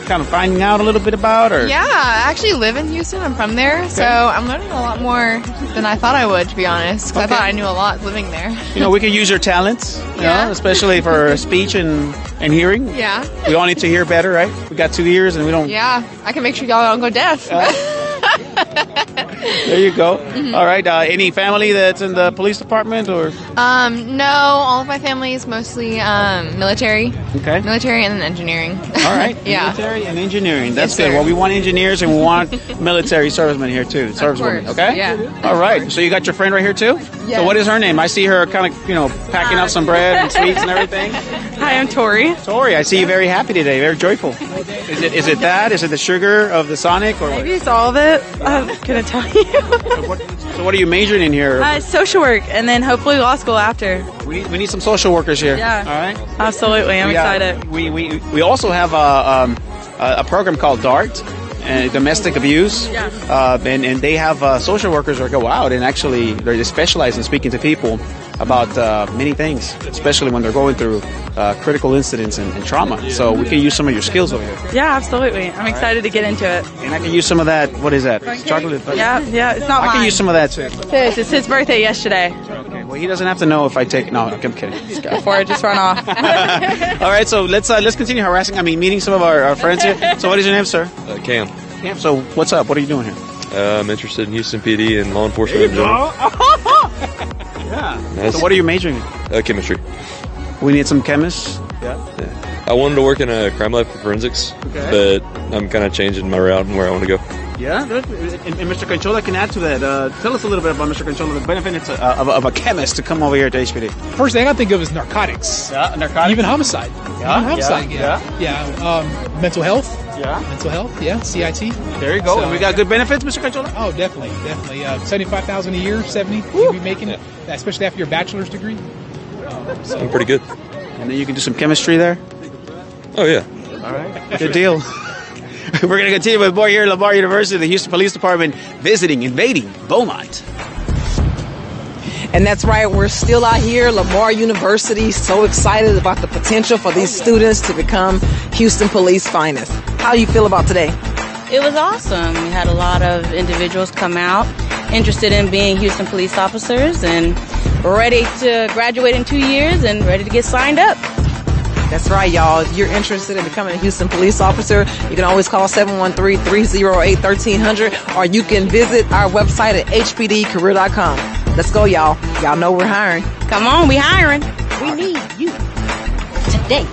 kind of finding out a little bit about? Or Yeah, I actually live in Houston. I'm from there, so I'm learning a lot more than I thought I would, to be honest, because I thought I knew a lot living there. we can use your talents, especially for speech and hearing. Yeah. We all need to hear better, right? We got 2 ears and we don't. Yeah, I can make sure y'all don't go deaf. There you go. All right. Any family that's in the police department or? No, all of my family is mostly military. Okay. Military and then engineering. All right. Yeah. Military and engineering. That's Yes, good. sir. Well, we want engineers and we want military servicemen here too. Servicewomen. Okay. Yeah. All right. So you got your friend right here too? Yeah. So what is her name? I see her kind of, packing up some bread and sweets and everything. Hi, I'm Tori. Tori, I see you very happy today, very joyful. Is it that? Is it the sugar of the Sonic or? Maybe it's all of it. I'm gonna tell you. So what are you majoring in here? Social work, and then hopefully law school after. We need some social workers here. Yeah. All right. Absolutely, I'm excited. We also have a program called DART, domestic abuse. Yeah. And they have social workers that go out and actually they specialize in speaking to people about many things, especially when they're going through critical incidents and trauma. So we can use some of your skills over here. Yeah, absolutely. I'm excited to get into it. And I can use some of that. What is that? Chocolate? Yeah, it's not I mine. can use some of that too. It's his birthday yesterday. Okay. Well, he doesn't have to know if I take. No, I'm kidding. Before it just run off. All right. So let's continue meeting some of our friends here. So what is your name, sir? Cam. Cam. So what's up? What are you doing here? I'm interested in Houston PD and law enforcement in general. Yeah. Nice. So what are you majoring in? Chemistry. We need some chemists. Yeah. I wanted to work in a crime lab for forensics, but I'm kind of changing my route and where I want to go. Yeah, and Mr. Conchola can add to that. Tell us a little bit about Mr. Conchola, the benefits of a chemist to come over here to HPD. First thing I think of is narcotics. Yeah, narcotics. Even homicide. Yeah, Even homicide. yeah. Mental health. Yeah. Mental health. Yeah. CIT. There you go. And we got good benefits, Mr. Conchola? Oh, definitely. $75,000 a year, 70 you'll be making, especially after your bachelor's degree. I'm pretty good. And then you can do some chemistry there? Oh, yeah. All right. Good deal. We're going to continue with more here at Lamar University, the Houston Police Department invading Beaumont. And that's right, we're still out here, Lamar University, so excited about the potential for these students to become Houston Police finest. How do you feel about today? It was awesome. We had a lot of individuals come out interested in being Houston police officers and ready to graduate in 2 years and ready to get signed up. That's right, y'all. If you're interested in becoming a Houston police officer, you can always call 713-308-1300 or you can visit our website at hpdcareer.com. Let's go, y'all. Y'all know we're hiring. Come on, we hiring. We need you today.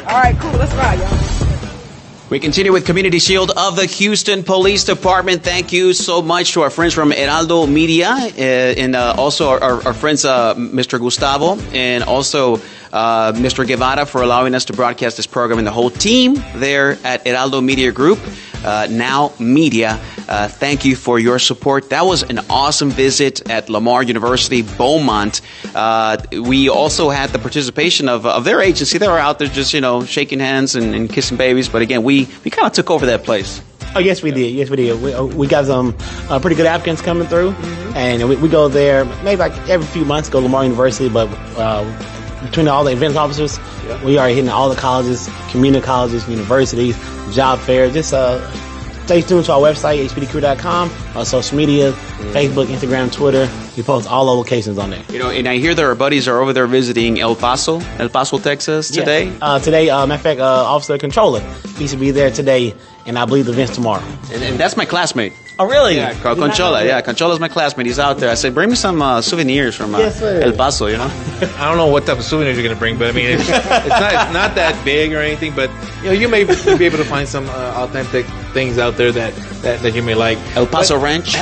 All right, cool. Let's ride, y'all. We continue with Community Shield of the Houston Police Department. Thank you so much to our friends from Heraldo Media and also our friends Mr. Gustavo and also Mr. Guevara for allowing us to broadcast this program and the whole team there at Heraldo Media Group. Now Media, thank you for your support. That was an awesome visit at Lamar University, Beaumont. We also had the participation of their agency. They were out there just, shaking hands and kissing babies. But again, we kind of took over that place. Oh, yes, we did. Yes, we did. We got some pretty good applicants coming through. And we go there maybe like every few months, go to Lamar University. But between all the events officers, we are hitting all the colleges, community colleges, universities, job fairs. Just stay tuned to our website, hpdcareer.com, our social media, Facebook, Instagram, Twitter. We post all the locations on there. And I hear that our buddies are over there visiting El Paso, Texas today. Yes. Today, matter of fact, Officer Controller, he should be there today, and I believe the event's tomorrow. And that's my classmate. Oh, really? Yeah, Conchola. Yeah, Conchola's my classmate. He's out there. I said, bring me some souvenirs from El Paso, I don't know what type of souvenirs you're going to bring, but I mean, it's not that big or anything, but you may be able to find some authentic things out there that you may like. El Paso Ranch.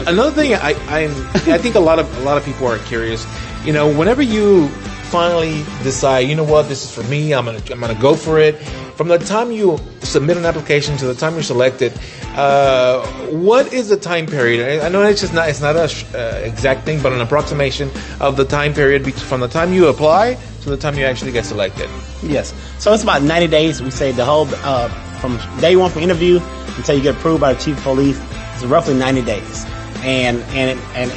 Another thing, I think a lot of people are curious. Whenever you finally decide, you know what, this is for me, I'm gonna go for it. From the time you submit an application to the time you're selected, what is the time period? I know it's not a exact thing, but an approximation of the time period from the time you apply to the time you actually get selected. Yes. So it's about 90 days. We say the whole from day one from interview until you get approved by the chief of police. It's roughly 90 days. And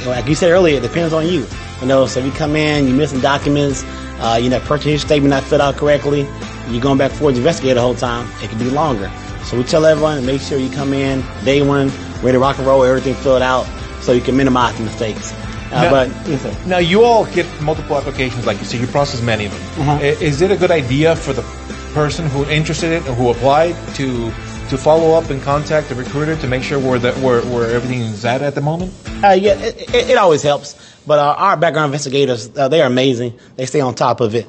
like you said earlier, it depends on you. So if you come in, you're missing documents, personal statement not filled out correctly, you're going back for the investigator the whole time, it could be longer. So we tell everyone to make sure you come in day one, ready to rock and roll, everything filled out, so you can minimize the mistakes. Now, you all get multiple applications, like you say, you process many of them. Is it a good idea for the person who interested in it or who applied to follow up and contact the recruiter to make sure where everything is at the moment? Yeah, it always helps. But our background investigators, they are amazing. They stay on top of it.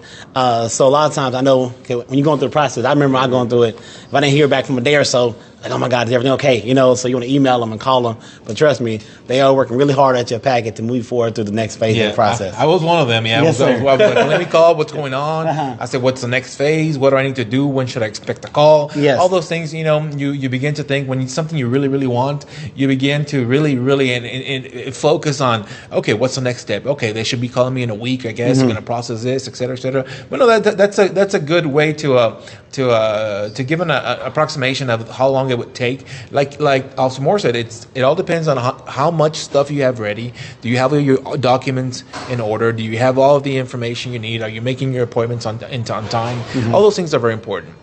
So a lot of times I know when you're going through the process, I remember I going through it. If I didn't hear back from a day or so, like, oh my God, is everything okay? You know, so you want to email them and call them. But trust me, they are working really hard at your packet to move forward through the next phase of the process. I was one of them. Yeah, Yes, I was like, let me call. What's going on? Uh-huh. I said, what's the next phase? What do I need to do? When should I expect a call? Yes. All those things. You know, you begin to think when it's something you really, really want. You begin to really and focus on, okay, what's the next step? Okay, they should be calling me in a week. I guess I'm going to process this, et cetera, et cetera. But no, that's a good way to give an approximation of how long it would take. Like Officer Moore said, it all depends on how much stuff you have ready. Do you have your documents in order? Do you have all of the information you need? Are you making your appointments on time? All those things are very important.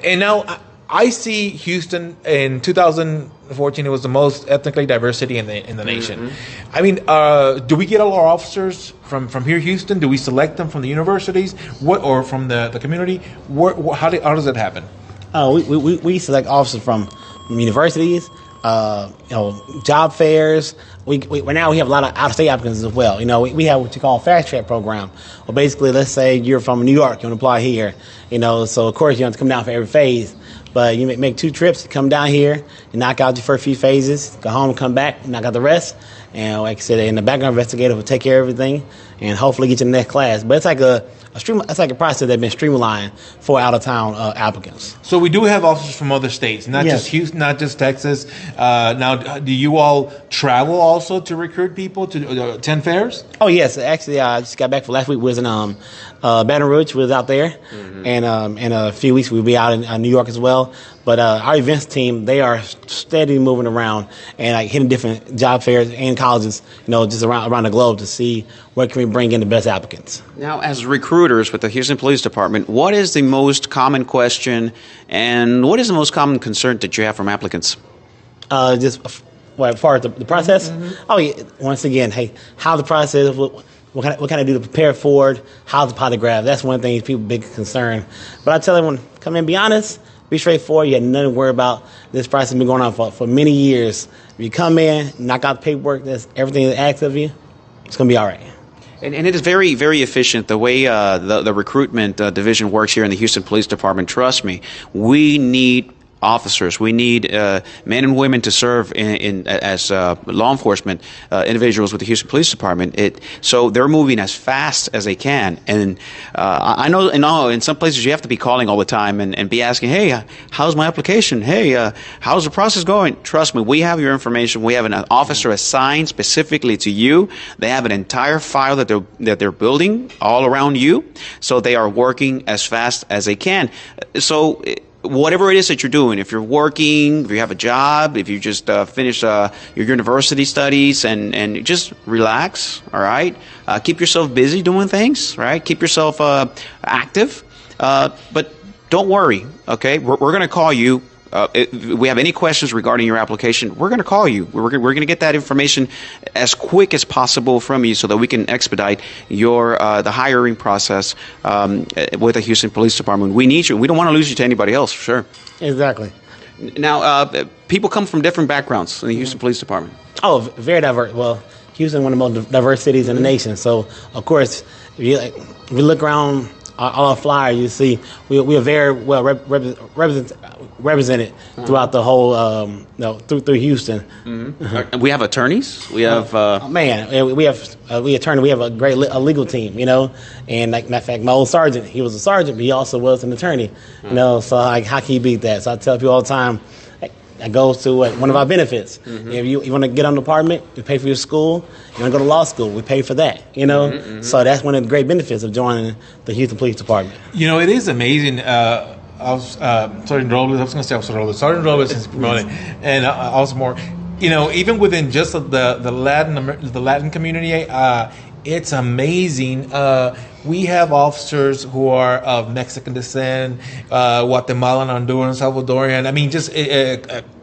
And now I see Houston in 2014. It was the most ethnically diverse city in the nation. I mean, do we get all our officers from here, Houston? Do we select them from the universities, or from the community? How does that happen? We select officers from universities, job fairs. Right now we have a lot of out-of-state applicants as well. You know, we have what you call a fast track program. Well, basically, let's say you're from New York, you want to apply here. You know, so of course you have to come down for every phase. But you make 2 trips, come down here, you knock out your first few phases, go home and come back, knock out the rest. And like I said, and the background investigator will take care of everything and hopefully get you in the next class. But it's like a process that's been streamlined for out-of-town applicants. So we do have officers from other states, not just Houston, not just Texas. Now, do you all travel also to recruit people to attend fairs? Oh, yes. Actually, I just got back from last week. We was in Baton Rouge. We was out there. And in a few weeks, we'll be out in New York as well. But our events team, they are steadily moving around and like hitting different job fairs and colleges, you know, just around the globe to see where can we bring in the best applicants. Now, as recruiters with the Houston Police Department, what is the most common question and what is the most common concern that you have from applicants? As far as the process? Oh, yeah. Once again, hey, how the process, what can I do to prepare for it? How's the polygraph? That's one thing people big concern. But I tell everyone, come in, be honest, be straightforward. You have nothing to worry about. This process has been going on for many years. If you come in, knock out the paperwork, that's everything that's asked of you, it's going to be all right. And it is very, very efficient the way the recruitment division works here in the Houston Police Department. Trust me, we need officers. We need men and women to serve as law enforcement individuals with the Houston Police Department. So they're moving as fast as they can. And I know in some places you have to be calling all the time and be asking, hey, how's my application? Hey, how's the process going? Trust me, we have your information. We have an officer assigned specifically to you. They have an entire file that they're building all around you. So they are working as fast as they can. So whatever it is that you're doing, if you're working, if you have a job, if you just finished your university studies and just relax, all right? Keep yourself busy doing things, right? Keep yourself active. But don't worry, okay? We're going to call you. If we have any questions regarding your application, we're going to call you. We're going to get that information as quick as possible from you so that we can expedite the hiring process with the Houston Police Department. We need you. We don't want to lose you to anybody else, for sure. Exactly. Now, people come from different backgrounds in the Houston Police Department. Oh, very diverse. Well, Houston is one of the most diverse cities in the nation. So, of course, if you look around all our flyers, you see we are very well represented throughout the whole through Houston. We have attorneys. We have we have a great legal team, you know. And like matter of fact, my old sergeant, he was a sergeant, but he also was an attorney, you know. So like, how can you beat that? So I tell people all the time, that goes to one of our benefits. If you want to get on the department, we pay for your school. You want to go to law school, we pay for that, you know. So that's one of the great benefits of joining the Houston Police Department. You know, it is amazing. Sergeant Robles, I was going to say Officer Robles. Sergeant Robles is promoted, and also more. You know, even within just the Latin community, It's amazing. We have officers who are of Mexican descent, Guatemalan, Honduran, Salvadorian. I mean, just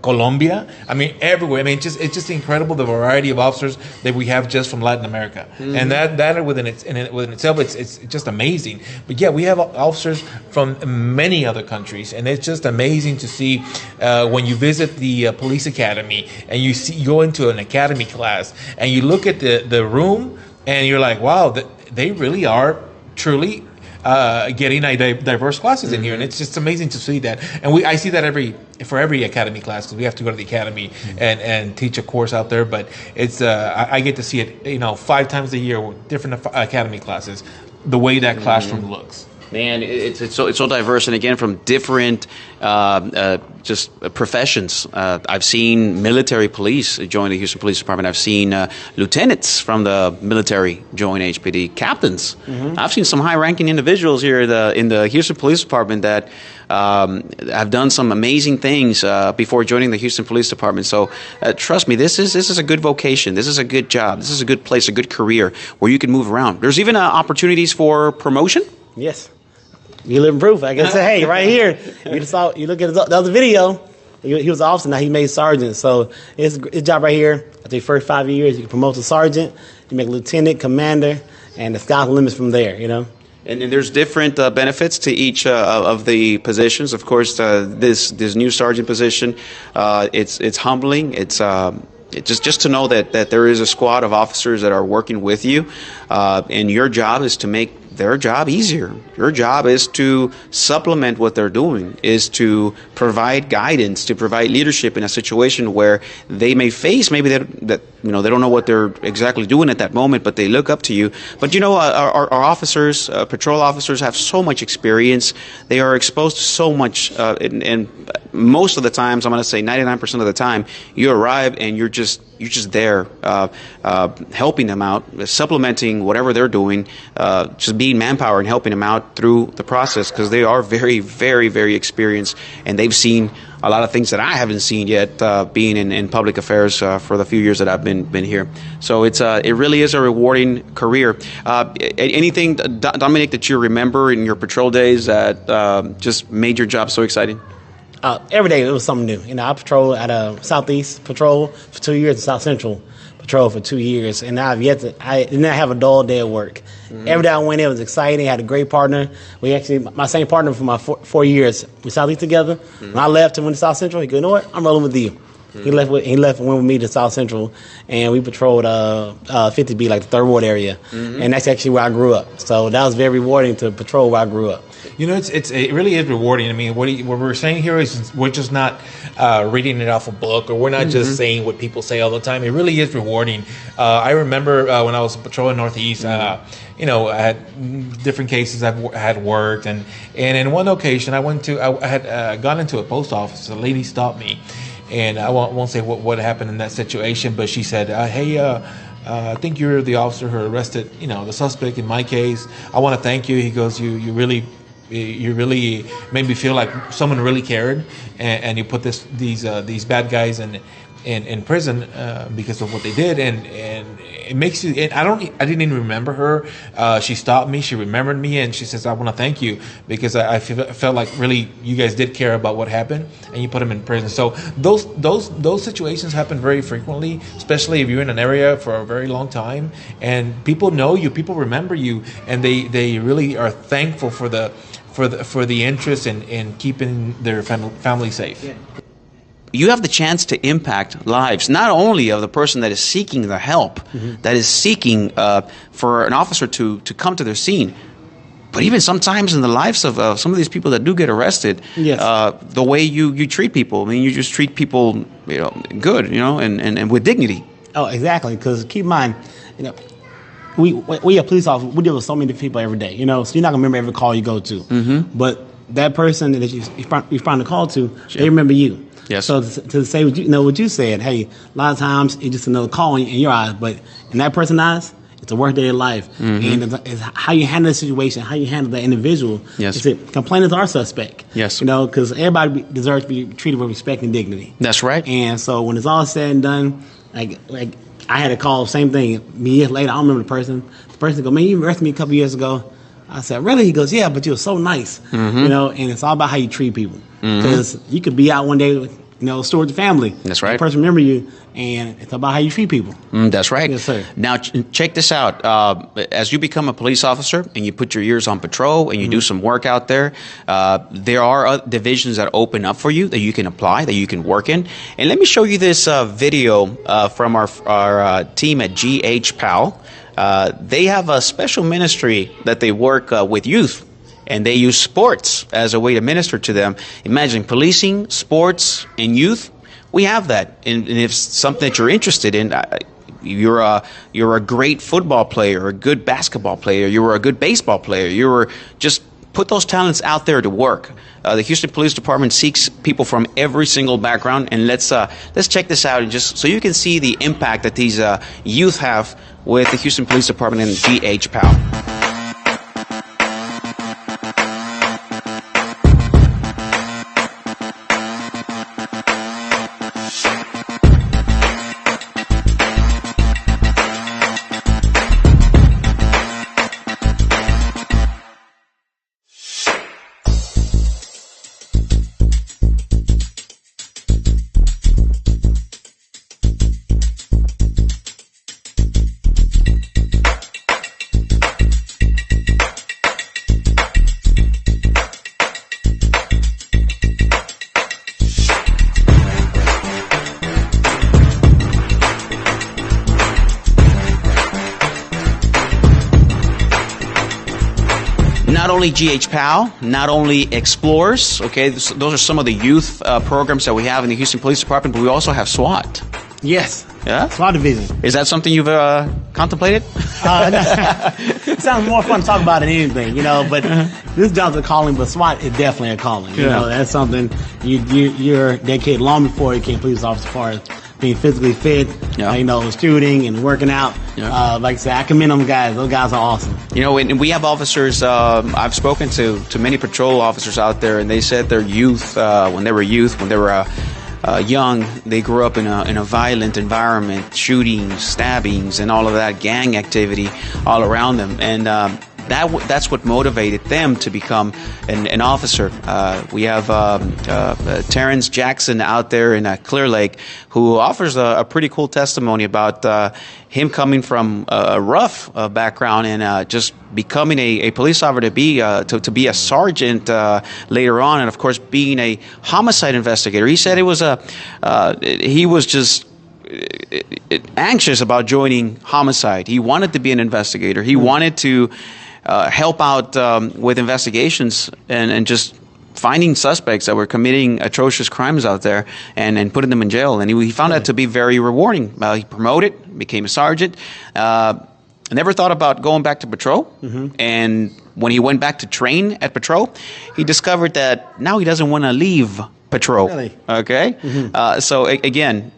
Colombia. I mean, everywhere. I mean, it's just incredible the variety of officers that we have just from Latin America, and that within itself, it's just amazing. But yeah, we have officers from many other countries, and it's just amazing to see when you visit the police academy and you go into an academy class and you look at the room and you're like, wow, they really are truly getting diverse classes in here, and it's just amazing to see that. And I see that for every academy class, because we have to go to the academy and teach a course out there. But it's I get to see it 5 times a year with different academy classes, the way that classroom looks. Man, it's so diverse, and again, from different just professions. I've seen military police join the Houston Police Department. I've seen lieutenants from the military join HPD, captains. I've seen some high-ranking individuals here in the Houston Police Department that have done some amazing things before joining the Houston Police Department. So trust me, this is a good vocation. This is a good job. This is a good place, a good career where you can move around. There's even opportunities for promotion. Yes. You live in proof. I can say, hey, right here, you look at the other video, he was an officer, now he made sergeant. So his job right here, after the first 5 years, you can promote to sergeant, you make lieutenant, commander, and the sky's the limit from there, And there's different benefits to each of the positions. Of course, this new sergeant position, it's humbling. It's just to know that there is a squad of officers that are working with you, and your job is to make their job easier. Your job is to supplement what they're doing, is to provide guidance, to provide leadership in a situation where they may face maybe that they don't know what they're exactly doing at that moment, but they look up to you. But our officers, patrol officers, have so much experience. They are exposed to so much, and most of the times, I'm going to say 99% of the time, you arrive and you're just there, helping them out, supplementing whatever they're doing, just being manpower and helping them out through the process, because they are very, very, very experienced, and they've seen a lot of things that I haven't seen yet, being in public affairs for the few years that I've been here. So it really is a rewarding career. Anything, Dominic, that you remember in your patrol days that just made your job so exciting? Every day it was something new. I patrolled at a Southeast Patrol for 2 years, and South Central Patrol for 2 years, and I did not have a dull day at work. Every day I went in, it was exciting. I had a great partner. My same partner for my 4 years, we Southeast together. When I left and went to South Central, he go, you know what, I'm rolling with you. He left and went with me to South Central, and we patrolled 50B, like the 3rd Ward area, and that's actually where I grew up. So that was very rewarding to patrol where I grew up. It really is rewarding. I mean, what we're saying here is we're just not reading it off a book, or we're not just saying what people say all the time. It really is rewarding. I remember when I was patrolling Northeast, I had different cases I had worked, and in one occasion I had gone into a post office. A lady stopped me, and I won't say what happened in that situation, but she said, "Hey, I think you're the officer who arrested, the suspect in my case. I want to thank you." He goes, "You really made me feel like someone really cared, and you put these bad guys in prison because of what they did, and it makes you." And I didn't even remember her. She stopped me. She remembered me, and she says, "I want to thank you because I felt like really you guys did care about what happened, and you put him in prison." So those situations happen very frequently, especially if you're in an area for a very long time, and people know you, people remember you, and they really are thankful for the interest in keeping their family safe. Yeah. You have the chance to impact lives, not only of the person that is seeking the help, that is seeking for an officer to come to their scene, but even sometimes in the lives of some of these people that do get arrested. Yes. The way you treat people. I mean, you just treat people, good, and with dignity. Oh, exactly. Because keep in mind, we are police officers. We deal with so many people every day, so you're not gonna remember every call you go to. But that person that you're trying to call to, they remember you. Yes. So to say what you said, hey, a lot of times it's just another call in your eyes, but in that person's eyes, it's a work day of life, and it's how you handle the situation, how you handle that individual. Yes. Complainants are suspect. Yes. Because everybody deserves to be treated with respect and dignity. That's right. And so when it's all said and done, like I had a call, same thing. Years later, I don't remember the person. The person goes, man, you arrested me a couple years ago. I said, really? He goes, yeah, but you were so nice. You know, and it's all about how you treat people. Because you could be out one day with, store with your family. That's right. The person remember you, and it's about how you treat people. That's right. Yes, sir. Now, check this out. As you become a police officer and you put your years on patrol and you do some work out there, there are divisions that open up for you that you can apply, that you can work in. And let me show you this video from our team at GH PAL. They have a special ministry that they work with youth. And they use sports as a way to minister to them. Imagine policing, sports, and youth. We have that. And if it's something that you're interested in, you're a great football player, a good basketball player, you were a good baseball player, you were just put those talents out there to work. The Houston Police Department seeks people from every single background. And let's check this out, and just so you can see the impact that these youth have with the Houston Police Department and GH PAL. Not only GH PAL, not only Explorers, okay, those are some of the youth programs that we have in the Houston Police Department, but we also have SWAT. Yes. Yeah? SWAT division. Is that something you've contemplated? It sounds more fun to talk about than anything, but this job's a calling, but SWAT is definitely a calling. That's something you're dedicated long before you became a police officer, as far as being physically fit, shooting and working out. Like I said, I commend them guys. Those guys are awesome. And we have officers, I've spoken to many patrol officers out there, and they said their youth, when they were young, they grew up in a violent environment, shootings, stabbings, and all of that gang activity all around them. And that's what motivated them to become an officer. We have Terrence Jackson out there in Clear Lake, who offers a pretty cool testimony about him coming from a rough background and just becoming a police officer to be a sergeant later on, and of course being a homicide investigator. He said he was just anxious about joining homicide. He wanted to be an investigator. He wanted to help out with investigations and just finding suspects that were committing atrocious crimes out there and putting them in jail. And he found that to be very rewarding. He promoted, became a sergeant. Never thought about going back to patrol. And when he went back to train at patrol, he discovered that now he doesn't want to leave patrol. Really? Okay? So again,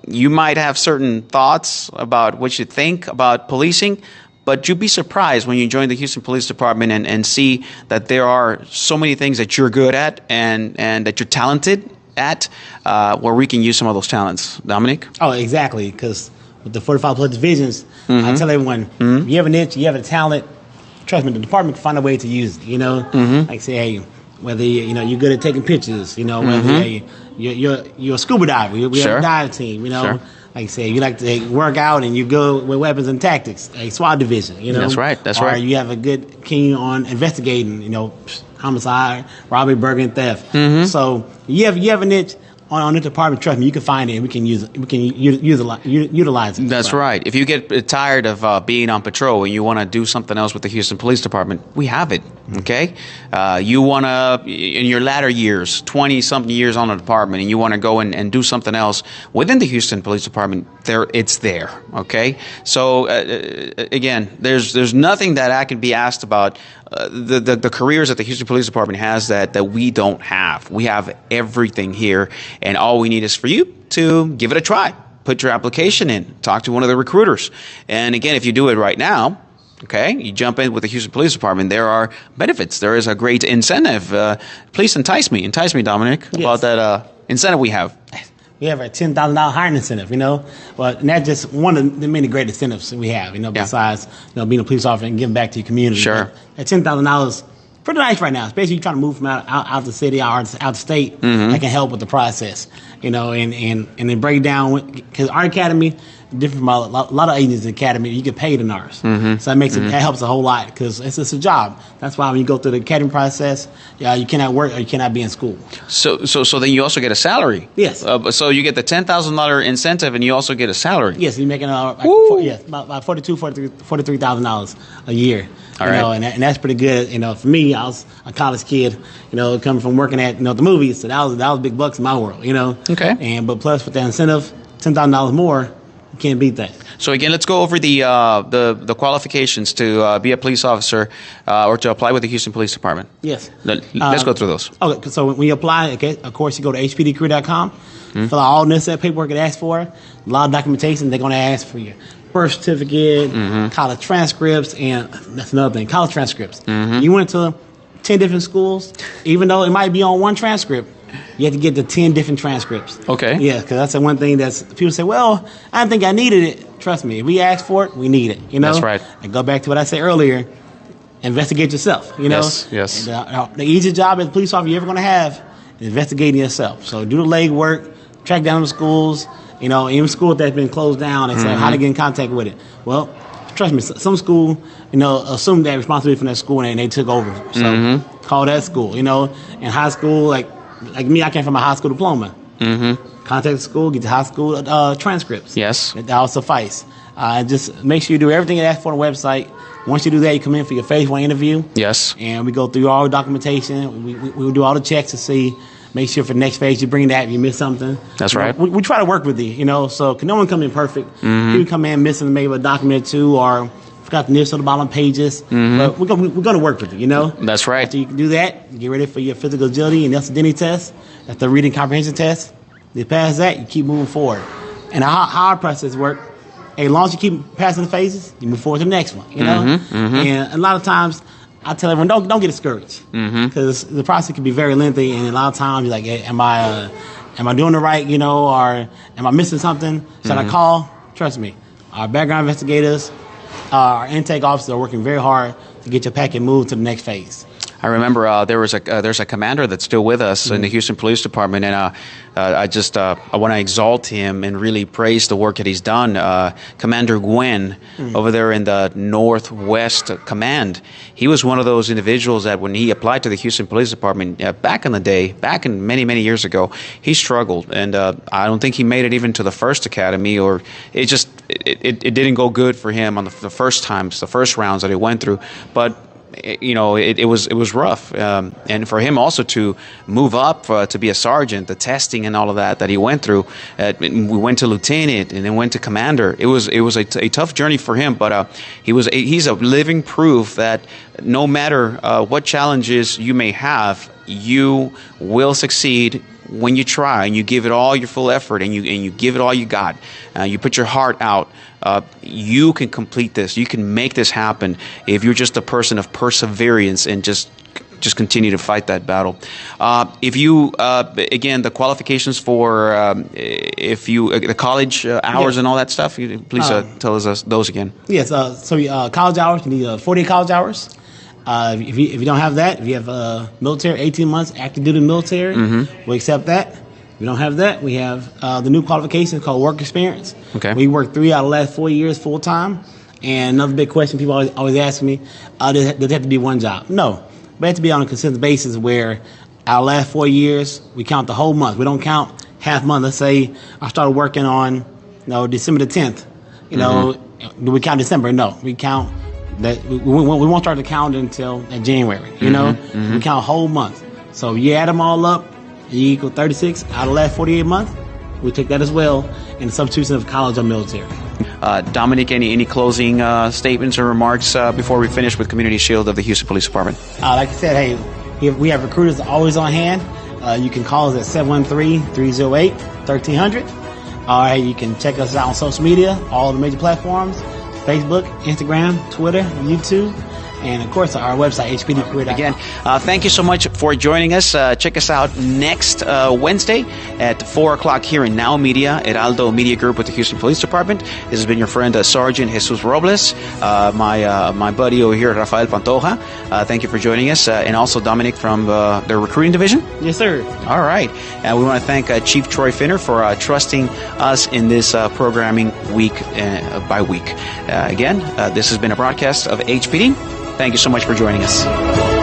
you might have certain thoughts about what you think about policing, but you'd be surprised when you join the Houston Police Department and see that there are so many things that you're good at and that you're talented at, where we can use some of those talents. Dominic? Oh, exactly. Because with the 45 plus divisions, I tell everyone, if you have a niche, you have a talent, trust me, the department can find a way to use it, Like say, hey, whether you're good at taking pictures, whether you're a scuba diver, we have a dive team, Sure. Like I say, you like to work out and you go with weapons and tactics, a SWAT division, That's right. Or you have a good keen on investigating, homicide, robbery, burglary, and theft. So you have a niche on this department. Trust me, you can find it and we can use it. We can utilize it. That's right. If you get tired of being on patrol and you want to do something else with the Houston Police Department, we have it. Okay? You want to, in your latter years, 20-something years on the department, and you want to go and do something else within the Houston Police Department, it's there. Okay? So, again, there's nothing that I can be asked about the careers that the Houston Police Department has that we don't have. We have everything here, and all we need is for you to give it a try. Put your application in. Talk to one of the recruiters. And again, if you do it right now, okay, you jump in with the Houston Police Department, there are benefits. There is a great incentive. Please entice me, Dominic, about that incentive we have. We have a $10,000 hiring incentive, Well, and that's just one of the many great incentives we have, besides, being a police officer and giving back to your community. Sure. That $10,000 pretty nice right now, especially if you're trying to move from out the city, out the state. That can help with the process, and then break down, because our academy, different from a lot of agencies in the academy, you get paid in ours. So that makes that helps a whole lot, because it's a job. That's why when you go through the academy process, you cannot work or you cannot be in school. So then you also get a salary. Yes. So you get the $10,000 incentive, and you also get a salary. Yes, you're making about $43,000 a year. All right. And that's pretty good. For me, I was a college kid, coming from working at the movies, so that was big bucks in my world. Okay. But plus with the incentive, $10,000 more. You can't beat that. So again, let's go over the qualifications to be a police officer or to apply with the Houston Police Department. Yes. Let's go through those. Okay. So when you apply, of course, you go to hpdcareer.com, fill out all necessary paperwork it asks for, a lot of documentation. They're going to ask for your birth certificate, college transcripts, and that's another thing, college transcripts. You went to 10 different schools, even though it might be on one transcript. You have to get the 10 different transcripts. Okay. Yeah, because that's the one thing that's people say, well, I didn't think I needed it. Trust me, if we ask for it, we need it. That's right. I go back to what I said earlier. Investigate yourself. Yes. The easiest job as a police officer you're ever going to have is investigating yourself. So do the legwork, track down the schools. Even schools that's been closed down and say how to get in contact with it. Well, trust me, some school, assume that responsibility from that school and they took over. So call that school. In high school, like me, I came from a high school diploma. Contact the school, get the high school transcripts. Yes. That'll suffice. Just make sure you do everything that's for the website. Once you do that, you come in for your phase 1 interview. Yes. And we go through all the documentation. We do all the checks to see. Make sure for the next phase you bring that if you miss something. That's right. We try to work with you, so cause no one come in perfect. People come in missing maybe a document or two, or forgot the nearest to the bottom pages. But we're going to work with you, That's right. After you can do that, you get ready for your physical agility and Nelson Denny test. That's the reading comprehension test. You pass that, you keep moving forward. And how our process works, as long as you keep passing the phases, you move forward to the next one, And a lot of times, I tell everyone, don't get discouraged, because the process can be very lengthy, and a lot of times you're like, hey, am I doing it right, or am I missing something? Should I call? Trust me, our background investigators, our intake officers are working very hard to get your packet moved to the next phase. I remember there's a commander that's still with us in the Houston Police Department, and I want to exalt him and really praise the work that he's done. Commander Gwen over there in the Northwest Command, he was one of those individuals that when he applied to the Houston Police Department back in the day, back in many years ago, he struggled, and I don't think he made it even to the first academy, or it didn't go good for him on the first times, the first rounds that he went through, but it was rough, and for him also to move up to be a sergeant, the testing and all of that he went through. We went to lieutenant and then went to commander. It was a tough journey for him, but he's a living proof that no matter what challenges you may have, you will succeed when you try and you give it all your full effort and you give it all you got. You put your heart out. You can complete this. You can make this happen if you're just a person of perseverance and just continue to fight that battle. If you again, the qualifications for the college hours and all that stuff, please tell us those again. Yes. So college hours, you need 40 college hours. If you don't have that, if you have military, 18 months active duty military, we accept that. If we don't have that, we have the new qualification called work experience. Okay. We worked 3 out of the last 4 years full time. And another big question people always ask me, does it have to be one job? No. But it has to be on a consistent basis where our last 4 years, we count the whole month. We don't count half month. Let's say I started working on December the 10th. Do we count December? No. We count that we won't start the calendar until January. We count a whole month. So you add them all up, you equal 36 out of the last 48 months. We take that as well in the substitution of college or military. Dominic, any closing statements or remarks before we finish with Community Shield of the Houston Police Department? Like I said, hey, we have recruiters always on hand. You can call us at 713-308-1300. Or hey, you can check us out on social media, all the major platforms, Facebook, Instagram, Twitter, YouTube. And, of course, our website, hpdcareer.com. Again, thank you so much for joining us. Check us out next Wednesday at 4 o'clock here in Now Media, Heraldo Media Group with the Houston Police Department. This has been your friend, Sergeant Jesus Robles, my buddy over here, Rafael Pantoja. Thank you for joining us. And also Dominic from the Recruiting Division. Yes, sir. All right. We want to thank Chief Troy Finner for trusting us in this programming week by week. Again, this has been a broadcast of HPD. Thank you so much for joining us.